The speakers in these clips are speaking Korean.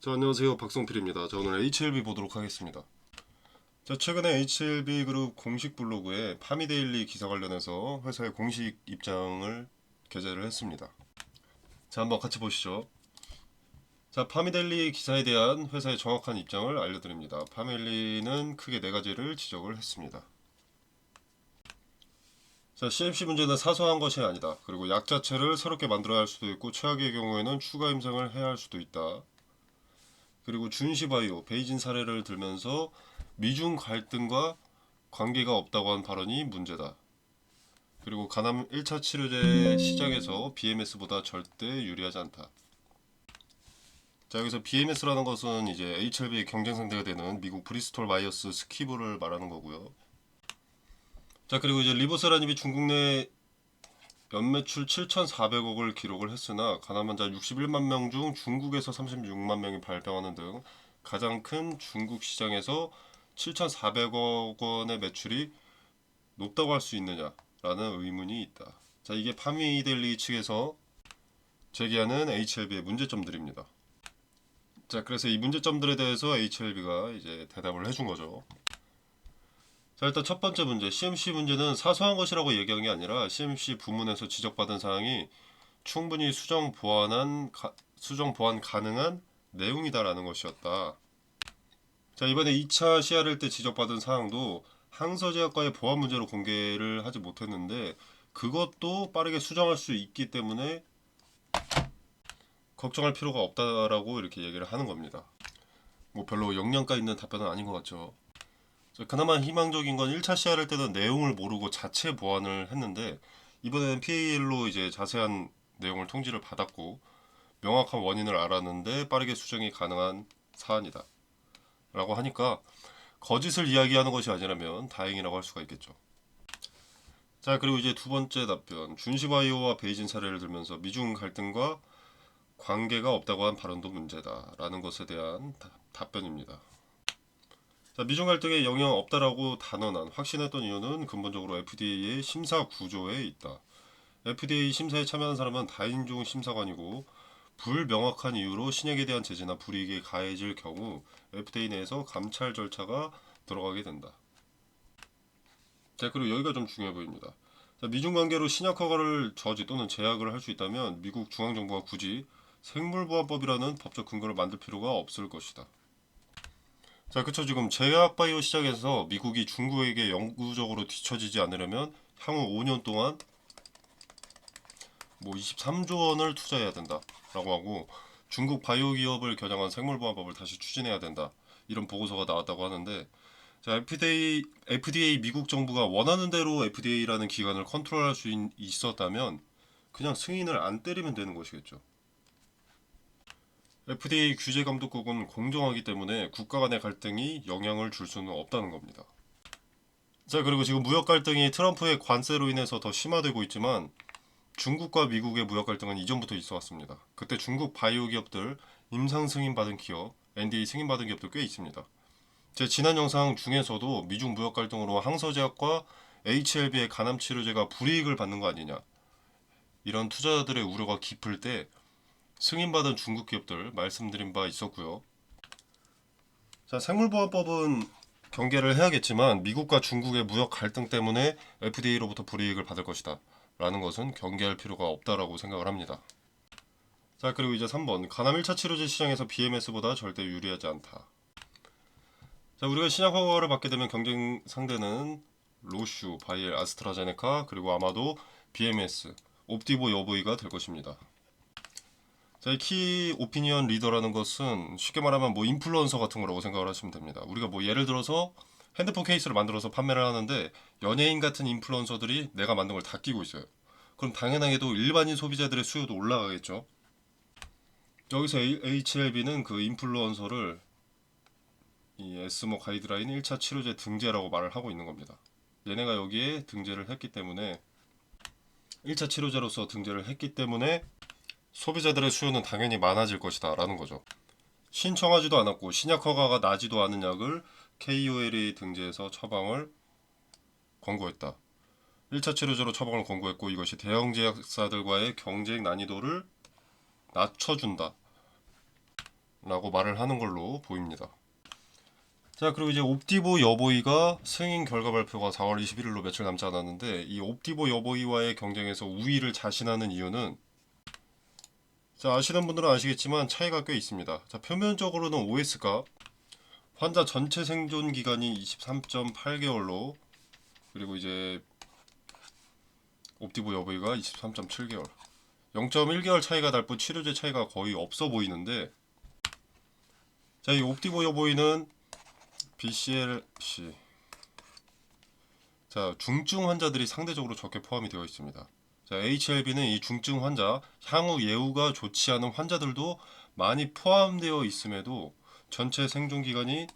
자, 안녕하세요. 박성필입니다. 자, 오늘 HLB 보도록 하겠습니다. 자, 최근에 HLB 그룹 공식 블로그에 파미데일리 기사 관련해서 회사의 공식 입장을 게재를 했습니다. 자, 한번 같이 보시죠. 자, 파미데일리 기사에 대한 회사의 정확한 입장을 알려드립니다. 파미데일리는 크게 네 가지를 지적을 했습니다. 자, CMC 문제는 사소한 것이 아니다. 그리고 약 자체를 새롭게 만들어야 할 수도 있고 최악의 경우에는 추가 임상을 해야 할 수도 있다. 그리고 준시바이오, 베이진 사례를 들면서 미중 갈등과 관계가 없다고 한 발언이 문제다. 그리고 간암 1차 치료제 시장에서 BMS보다 절대 유리하지 않다. 자, 여기서 BMS라는 것은 이제 HLB의 경쟁 상대가 되는 미국 브리스톨 마이어스 스키브를 말하는 거고요. 자, 그리고 이제 리보세라님이 중국 내 연매출 7,400억을 기록을 했으나 간암 환자 61만 명 중 중국에서 36만 명이 발병하는 등 가장 큰 중국 시장에서 7,400억 원의 매출이 높다고 할 수 있느냐라는 의문이 있다. 자, 이게 파미데일리 측에서 제기하는 HLB의 문제점들입니다. 자, 그래서 이 문제점들에 대해서 HLB가 이제 대답을 해준 거죠. 자, 일단 첫 번째 문제, CMC 문제는 사소한 것이라고 얘기한 게 아니라 CMC 부문에서 지적받은 사항이 충분히 수정 보완 가능한 내용이다라는 것이었다. 자, 이번에 2차 CRL 때 지적받은 사항도 항서제약과의 보안 문제로 공개를 하지 못했는데 그것도 빠르게 수정할 수 있기 때문에 걱정할 필요가 없다라고 이렇게 얘기를 하는 겁니다. 뭐 별로 영양가 있는 답변은 아닌 것 같죠. 그나마 희망적인 건 1차 CRL 때는 내용을 모르고 자체 보완을 했는데 이번에는 PAL로 이제 자세한 내용을 통지를 받았고 명확한 원인을 알았는데 빠르게 수정이 가능한 사안이다 라고 하니까 거짓을 이야기하는 것이 아니라면 다행이라고 할 수가 있겠죠. 자, 그리고 이제 두 번째 답변, 준시바이오와 베이진 사례를 들면서 미중 갈등과 관계가 없다고 한 발언도 문제다라는 것에 대한 답변입니다. 자, 미중 갈등에 영향 없다라고 단언한 확신했던 이유는 근본적으로 FDA의 심사 구조에 있다. FDA 심사에 참여한 사람은 다인종 심사관이고 불명확한 이유로 신약에 대한 제재나 불이익이 가해질 경우 FDA 내에서 감찰 절차가 들어가게 된다. 자, 그리고 여기가 좀 중요해 보입니다. 자, 미중 관계로 신약 허가를 저지 또는 제약을 할 수 있다면 미국 중앙정부가 굳이 생물보안법이라는 법적 근거를 만들 필요가 없을 것이다. 자, 그쵸. 지금 제약 바이오 시장에서 미국이 중국에게 영구적으로 뒤처지지 않으려면 향후 5년 동안 뭐 23조 원을 투자해야 된다라고 하고 중국 바이오 기업을 겨냥한 생물보안법을 다시 추진해야 된다. 이런 보고서가 나왔다고 하는데 자, FDA 미국 정부가 원하는 대로 FDA라는 기관을 컨트롤할 수 있었다면 그냥 승인을 안 때리면 되는 것이겠죠. FDA 규제감독국은 공정하기 때문에 국가 간의 갈등이 영향을 줄 수는 없다는 겁니다. 자, 그리고 지금 무역 갈등이 트럼프의 관세로 인해서 더 심화되고 있지만 중국과 미국의 무역 갈등은 이전부터 있어 왔습니다. 그때 중국 바이오 기업들 임상 승인 받은 기업, NDA 승인 받은 기업도 꽤 있습니다. 제 지난 영상 중에서도 미중 무역 갈등으로 항서제약과 HLB의 간암 치료제가 불이익을 받는 거 아니냐 이런 투자자들의 우려가 깊을 때 승인받은 중국 기업들 말씀드린 바 있었고요. 자, 생물보안법은 경계를 해야겠지만 미국과 중국의 무역 갈등 때문에 FDA로부터 불이익을 받을 것이다 라는 것은 경계할 필요가 없다라고 생각을 합니다. 자, 그리고 이제 3번 간암 1차 치료제 시장에서 BMS보다 절대 유리하지 않다. 자, 우리가 신약 허가를 받게 되면 경쟁 상대는 로슈, 바이엘, 아스트라제네카 그리고 아마도 BMS, 옵디보 여보이가 될 것입니다. 자, 이 키 오피니언 리더라는 것은 쉽게 말하면 뭐 인플루언서 같은 거라고 생각을 하시면 됩니다. 우리가 뭐 예를 들어서 핸드폰 케이스를 만들어서 판매를 하는데 연예인 같은 인플루언서들이 내가 만든 걸 다 끼고 있어요. 그럼 당연하게도 일반인 소비자들의 수요도 올라가겠죠. 여기서 HLB는 그 인플루언서를 이 에스모 가이드라인 1차 치료제 등재라고 말을 하고 있는 겁니다. 얘네가 여기에 등재를 했기 때문에 1차 치료제로서 등재를 했기 때문에 소비자들의 수요는 당연히 많아질 것이다 라는 거죠. 신청하지도 않았고 신약 허가가 나지도 않은 약을 KOL이 등재해서 처방을 권고했다. 1차 치료제로 처방을 권고했고 이것이 대형 제약사들과의 경쟁 난이도를 낮춰준다 라고 말을 하는 걸로 보입니다. 자, 그리고 이제 옵디보 여보이가 승인 결과 발표가 4월 21일로 며칠 남지 않았는데, 이 옵디보 여보이와의 경쟁에서 우위를 자신하는 이유는, 자, 아시는 분들은 아시겠지만 차이가 꽤 있습니다. 자, 표면적으로는 OS가 환자 전체 생존 기간이 23.8개월로, 그리고 이제 옵디보 여보이가 23.7개월, 0.1개월 차이가 날 뿐 치료제 차이가 거의 없어 보이는데, 자, 이 옵디보 여보이는 BCLC, 자, 중증 환자들이 상대적으로 적게 포함이 되어 있습니다. 자, HLB는 이 중증 환자, 향후 예후가 좋지 않은 환자들도 많이 포함되어 있음에도 전체 생존 기간이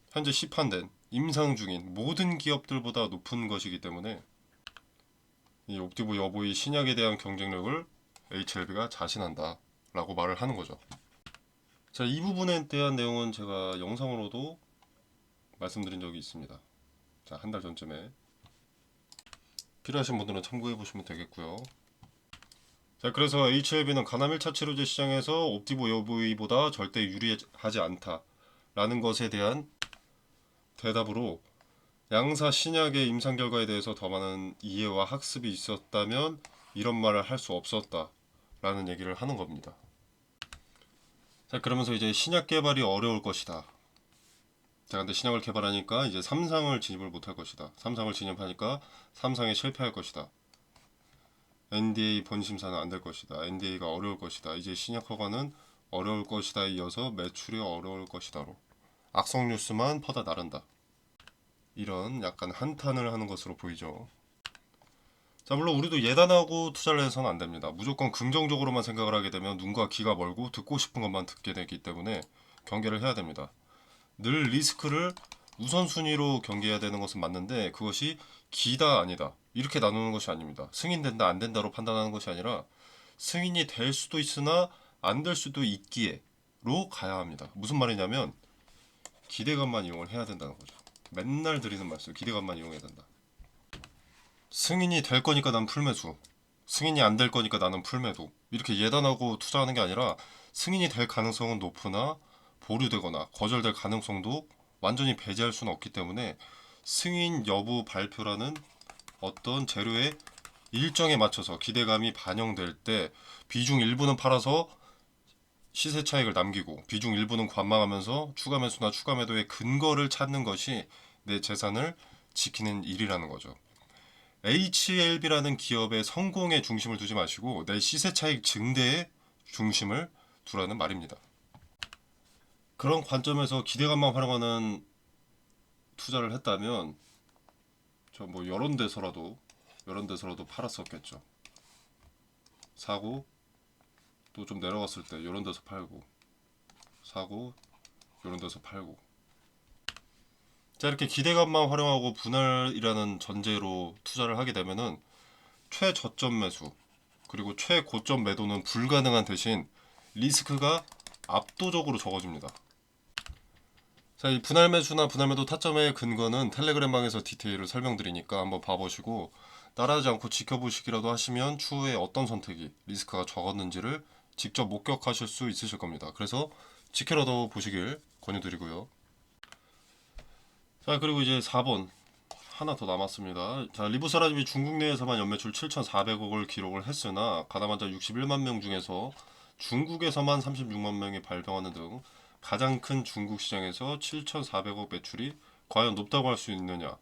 현재 시판된 임상 중인 모든 기업들보다 높은 것이기 때문에 이 옵디보 여보이 신약에 대한 경쟁력을 HLB가 자신한다 라고 말을 하는 거죠. 자, 이 부분에 대한 내용은 제가 영상으로도 말씀드린 적이 있습니다. 자, 한 달 전쯤에 필요하신 분들은 참고해 보시면 되겠고요. 자, 그래서 HLB는 간암 1차 치료제 시장에서 옵디보 여보이보다 절대 유리하지 않다라는 것에 대한 대답으로, 양사 신약의 임상 결과에 대해서 더 많은 이해와 학습이 있었다면 이런 말을 할 수 없었다라는 얘기를 하는 겁니다. 자, 그러면서 이제 신약 개발이 어려울 것이다. 자, 근데 신약을 개발하니까 이제 3상을 진입을 못할 것이다. 3상을 진입하니까 3상에 실패할 것이다. NDA 본심사는 안 될 것이다. NDA가 어려울 것이다. 이제 신약 허가는 어려울 것이다. 이어서 매출이 어려울 것이다로 악성 뉴스만 퍼다 나른다. 이런 약간 한탄을 하는 것으로 보이죠. 자, 물론 우리도 예단하고 투자를 해서는 안 됩니다. 무조건 긍정적으로만 생각을 하게 되면 눈과 귀가 멀고 듣고 싶은 것만 듣게 되기 때문에 경계를 해야 됩니다. 늘 리스크를 우선순위로 경계해야 되는 것은 맞는데, 그것이 기다 아니다 이렇게 나누는 것이 아닙니다. 승인된다 안 된다로 판단하는 것이 아니라 승인이 될 수도 있으나 안 될 수도 있기에로 가야 합니다. 무슨 말이냐면 기대감만 이용을 해야 된다는 거죠. 맨날 드리는 말씀, 기대감만 이용해야 된다. 승인이 될 거니까 난 풀매수, 승인이 안 될 거니까 나는 풀매도, 이렇게 예단하고 투자하는 게 아니라 승인이 될 가능성은 높으나 보류되거나 거절될 가능성도 완전히 배제할 수는 없기 때문에 승인 여부 발표라는 어떤 재료의 일정에 맞춰서 기대감이 반영될 때 비중 일부는 팔아서 시세 차익을 남기고 비중 일부는 관망하면서 추가 매수나 추가 매도의 근거를 찾는 것이 내 재산을 지키는 일이라는 거죠. HLB라는 기업의 성공에 중심을 두지 마시고 내 시세 차익 증대에 중심을 두라는 말입니다. 그런 관점에서 기대감만 활용하는 투자를 했다면 저 뭐 이런 데서라도 팔았었겠죠. 사고 또 좀 내려갔을 때 이런 데서 팔고, 사고 이런 데서 팔고. 자, 이렇게 기대감만 활용하고 분할이라는 전제로 투자를 하게 되면은 최저점 매수 그리고 최고점 매도는 불가능한 대신 리스크가 압도적으로 적어집니다. 자, 이 분할 매수나 분할 매도 타점의 근거는 텔레그램방에서 디테일을 설명드리니까 한번 봐보시고 따라하지 않고 지켜보시기라도 하시면 추후에 어떤 선택이 리스크가 적었는지를 직접 목격하실 수 있으실 겁니다. 그래서 지켜라도 보시길 권유드리고요. 자, 그리고 이제 4번 하나 더 남았습니다. 자, 리보사라즘이 중국 내에서만 연매출 7,400억을 기록을 했으나 가담 환자 61만 명 중에서 중국에서만 36만 명이 발병하는 등 가장 큰 중국 시장에서 7,400억 매출이 과연 높다고 할 수 있느냐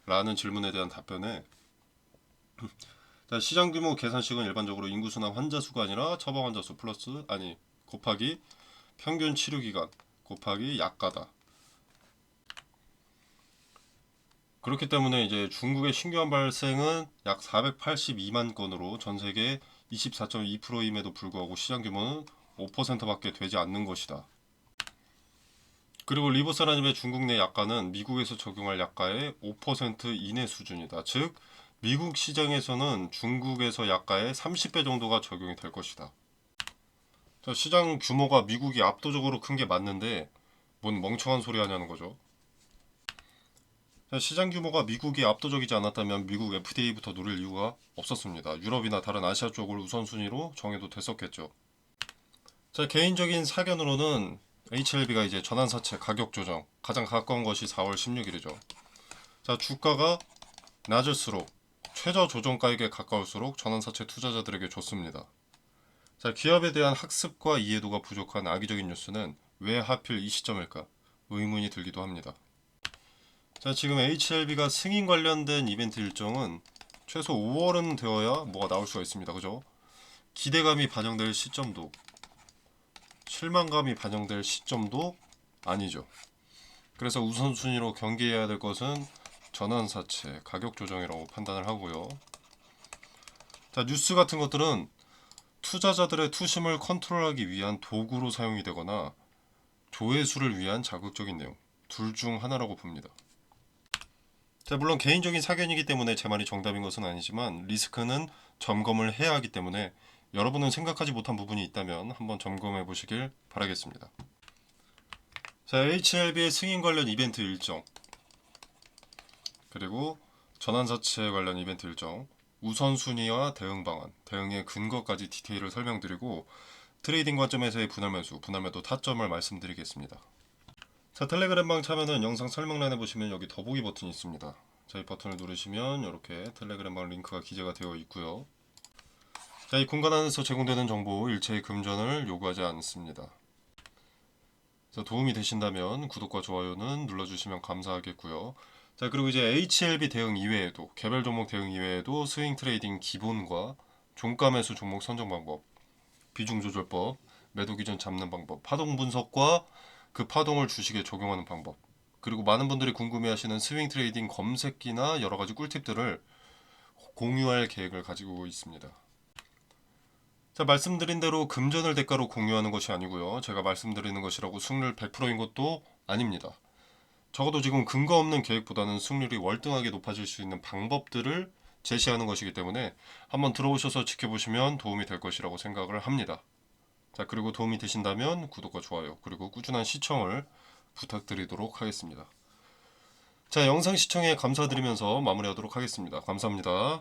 라는 질문에 대한 답변에, 자, 시장 규모 계산식은 일반적으로 인구수나 환자 수가 아니라 처방 환자 수 플러스 곱하기 평균 치료 기간 곱하기 약가다. 그렇기 때문에 이제 중국의 신규 환 발생은 약 482만 건으로 전 세계 24.2%임에도 불구하고 시장 규모는 5%밖에 되지 않는 것이다. 그리고 리보사라즘의 중국 내 약가는 미국에서 적용할 약가의 5% 이내 수준이다. 즉 미국 시장에서는 중국에서 약가의 30배 정도가 적용이 될 것이다. 자, 시장 규모가 미국이 압도적으로 큰 게 맞는데 뭔 멍청한 소리 하냐는 거죠. 자, 시장 규모가 미국이 압도적이지 않았다면 미국 FDA부터 노릴 이유가 없었습니다. 유럽이나 다른 아시아 쪽을 우선순위로 정해도 됐었겠죠. 자, 개인적인 사견으로는 HLB가 이제 전환사채 가격 조정 가장 가까운 것이 4월 16일이죠. 자, 주가가 낮을수록 최저 조정가액에 가까울수록 전환사채 투자자들에게 좋습니다. 자, 기업에 대한 학습과 이해도가 부족한 악의적인 뉴스는 왜 하필 이 시점일까 의문이 들기도 합니다. 자, 지금 HLB가 승인 관련된 이벤트 일정은 최소 5월은 되어야 뭐가 나올 수가 있습니다. 그죠? 기대감이 반영될 시점도 실망감이 반영될 시점도 아니죠. 그래서 우선순위로 경계해야 될 것은 전환사채 가격 조정이라고 판단을 하고요. 자, 뉴스 같은 것들은 투자자들의 투심을 컨트롤하기 위한 도구로 사용이 되거나 조회수를 위한 자극적인 내용 둘 중 하나라고 봅니다. 자, 물론 개인적인 사견이기 때문에 제 말이 정답인 것은 아니지만 리스크는 점검을 해야 하기 때문에 여러분은 생각하지 못한 부분이 있다면 한번 점검해 보시길 바라겠습니다. 자, HLB의 승인 관련 이벤트 일정 그리고 전환사채 관련 이벤트 일정 우선순위와 대응 방안, 대응의 근거까지 디테일을 설명드리고 트레이딩 관점에서의 분할 매수, 분할 매도 타점을 말씀드리겠습니다. 자, 텔레그램방 참여는 영상 설명란에 보시면 여기 더보기 버튼이 있습니다. 자, 이 버튼을 누르시면 이렇게 텔레그램방 링크가 기재가 되어 있고요. 자, 이 공간 안에서 제공되는 정보 일체의 금전을 요구하지 않습니다. 자, 도움이 되신다면 구독과 좋아요는 눌러주시면 감사하겠고요. 자, 그리고 이제 HLB 대응 이외에도 개별 종목 대응 이외에도 스윙 트레이딩 기본과 종가 매수 종목 선정 방법, 비중 조절법, 매도 기준 잡는 방법, 파동 분석과 그 파동을 주식에 적용하는 방법, 그리고 많은 분들이 궁금해하시는 스윙 트레이딩 검색기나 여러 가지 꿀팁들을 공유할 계획을 가지고 있습니다. 자, 말씀드린 대로 금전을 대가로 공유하는 것이 아니고요. 제가 말씀드리는 것이라고 승률 100%인 것도 아닙니다. 적어도 지금 근거 없는 계획보다는 승률이 월등하게 높아질 수 있는 방법들을 제시하는 것이기 때문에 한번 들어오셔서 지켜보시면 도움이 될 것이라고 생각을 합니다. 자, 그리고 도움이 되신다면 구독과 좋아요 그리고 꾸준한 시청을 부탁드리도록 하겠습니다. 자, 영상 시청에 감사드리면서 마무리하도록 하겠습니다. 감사합니다.